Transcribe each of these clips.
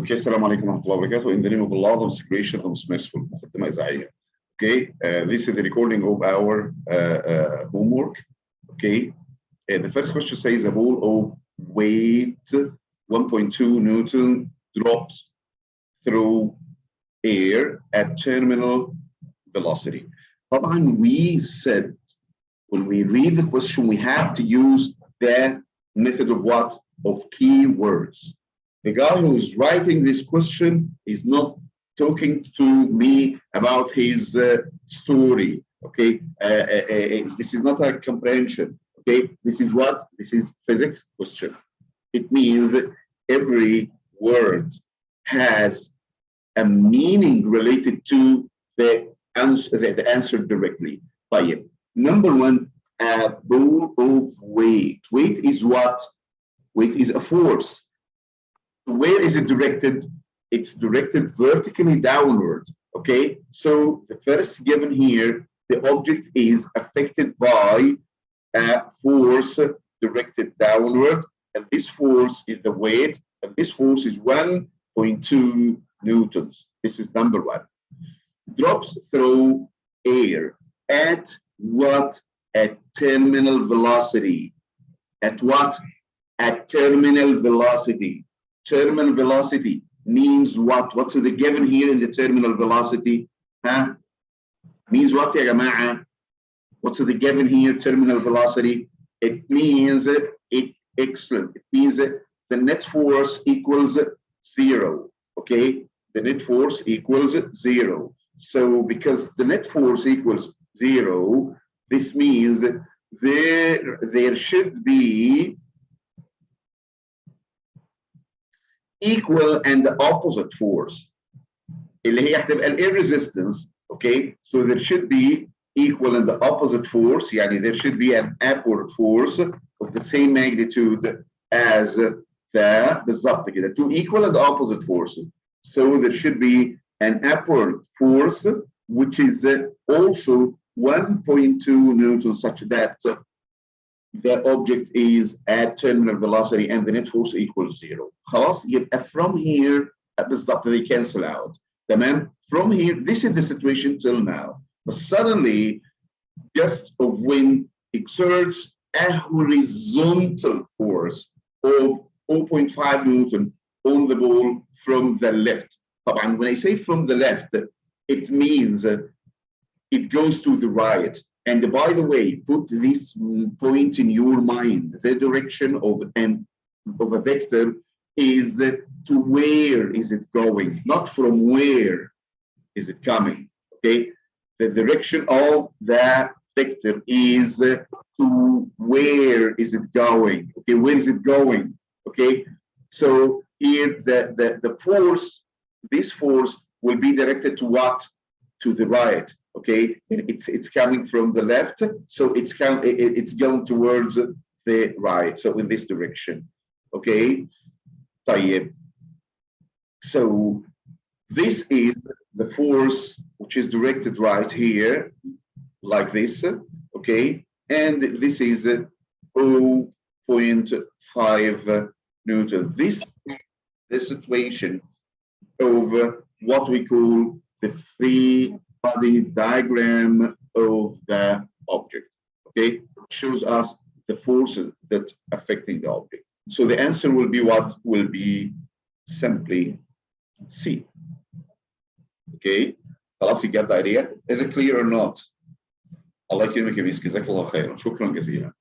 Okay, السلام عليكم ورحمة الله وبركاته. In the name of Allah, the most gracious, the most merciful. مقدمة إذاعية. Okay, this is the recording of our homework. Okay, the first question says a ball of weight 1.2 Newton drops through air at terminal velocity. طبعا we said when we read the question we have to use the method of what? Of keywords. The guy who is writing this question is not talking to me about his story. Okay, this is not a comprehension. Okay, this is what? This is physics question. It means every word has a meaning related to the answer directly. طيب. Number one, a ball of weight. Weight is what? Weight is a force. Where is it directed? It's directed vertically downward. Okay, so the first given here, the object is affected by a force directed downward, and this force is the weight, and this force is 1.2 newtons. This is number one. Drops through air at what? At terminal velocity. At what? At terminal velocity. Terminal velocity means what? What's the given here in the terminal velocity? Huh? Means what, ya jama'a? What's the given here, terminal velocity? It means excellent. It means the net force equals 0. Okay, the net force equals 0. So because the net force equals 0, this means there should be equal and the opposite force. اللي هي هتبقى الاir resistance. Okay, so there should be equal and the opposite force. يعني there should be an upward force of the same magnitude as the بالظبط كده. Two equal and opposite forces. So there should be an upward force which is also 1.2 newtons, such that the object is at terminal velocity and the net force equals 0. خلاص يبقى from here بالظبط they cancel out. تمام. From here, this is the situation till now. But suddenly, gust of wind exerts a horizontal force of 0.5 newton on the ball from the left. طبعا when I say from the left, it means it goes to the right. And by the way, put this point in your mind. The direction of a vector is to where is it going, not from where is it coming. Okay, the direction of the vector is to where is it going. Okay, where is it going? Okay, so here the force, this force will be directed to what? To the right. Okay, it's coming from the left, so it's going towards the right, so in this direction. Okay, طيب. So this is the force which is directed right here, like this. Okay, and this is 0.5 newton. This is the situation of what we call the free body diagram of the object. Okay, it shows us the forces that affecting the object. So the answer will be what? Will be simply C. Okay, خلاص you get the idea? Is it clear or not? الله يكرمك يا ميس، جزاك الله خيرا، شكرا جزيلا.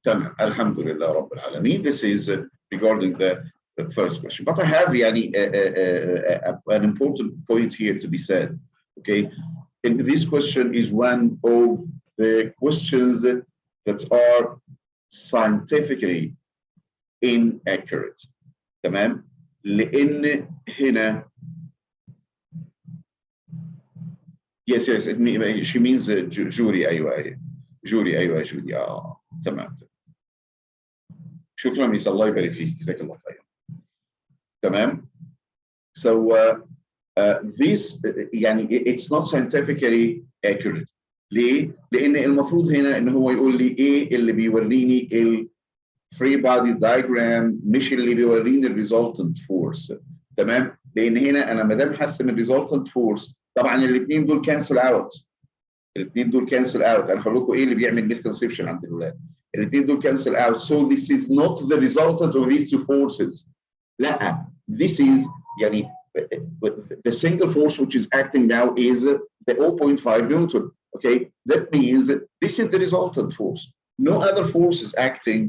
تمام، الحمد لله رب العالمين. This is regarding the first question, but I have an important point here to be said. Okay, and this question is one of the questions that are scientifically inaccurate. تمام؟ لأن هنا yes she means جوري. أيوة جوري. أيوة جودي. تمام. شكرا ميس، الله يبارك فيك، جزاك الله خير. تمام. So this يعني it's not scientifically accurate. ليه؟ لأن المفروض هنا إن هو يقول لي إيه اللي بيوريني فري بادي دايجرام مش اللي بيوريني الريزلتنت فورس. تمام؟ لان هنا انا ما دام هرسم الريزلتنت فورس طبعا الاثنين دول كانسل اوت. الاثنين دول كانسل اوت. انا هقول لكم ايه اللي بيعمل مسكونسبشن عند الاولاد. الاثنين دول كانسل اوت. So this is not the resultant of these two forces. لا, this is يعني the single force which is acting now is the 0.5 Newton. Okay, that means this is the resultant force. No other force is acting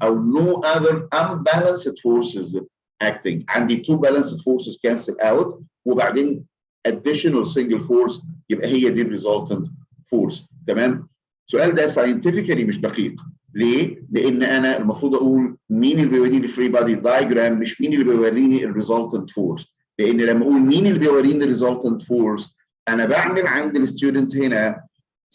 or no other unbalanced forces acting. عندي two balanced forces cancel out وبعدين additional single force يبقى هي دي resultant force. تمام؟ السؤال ده scientifically مش دقيق. ليه؟ لأن أنا المفروض أقول مين اللي بيوريني الفري بادي دايجرام مش مين اللي بيوريني الريزلتنت فورس. لأن لما أقول مين اللي بيوريني الريزلتنت فورس أنا بعمل عند الستودنت هنا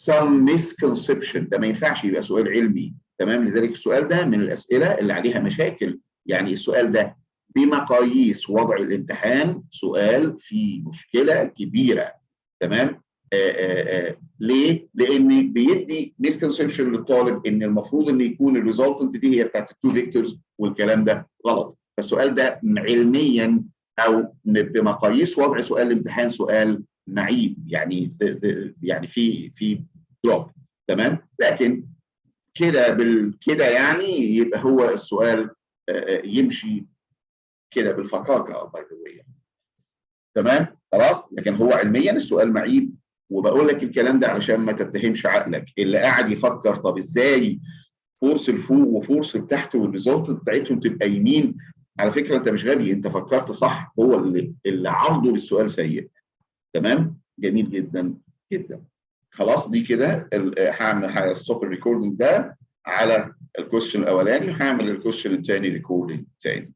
some misconception. ده ما ينفعش يبقى سؤال علمي. تمام؟ لذلك السؤال ده من الأسئلة اللي عليها مشاكل. يعني السؤال ده بمقاييس وضع الامتحان سؤال فيه مشكلة كبيرة. تمام؟ ليه؟ لان بيدي مسكونسبشن للطالب ان المفروض ان يكون الريزلتنت دي هي بتاعت التو فيكتورز والكلام ده غلط. فالسؤال ده علميا او بمقاييس وضع سؤال الامتحان سؤال معيب. يعني يعني في دروب. تمام؟ لكن كده يعني يبقى هو السؤال يمشي كده بالفكاكه باي ذا واي. تمام؟ خلاص؟ لكن هو علميا السؤال معيب. وبقول لك الكلام ده علشان ما تتهمش عقلك اللي قاعد يفكر طب ازاي فورس الفوق وفورس التحت والريزلت بتاعتهم تبقى يمين. على فكره انت مش غبي، انت فكرت صح. هو اللي عرضه للسؤال سيء. تمام؟ جميل جدا جدا. خلاص دي كده هعمل ستوب الريكوردنج ده على الكويشن الاولاني وهعمل الكويشن الثاني ريكوردنج ثاني.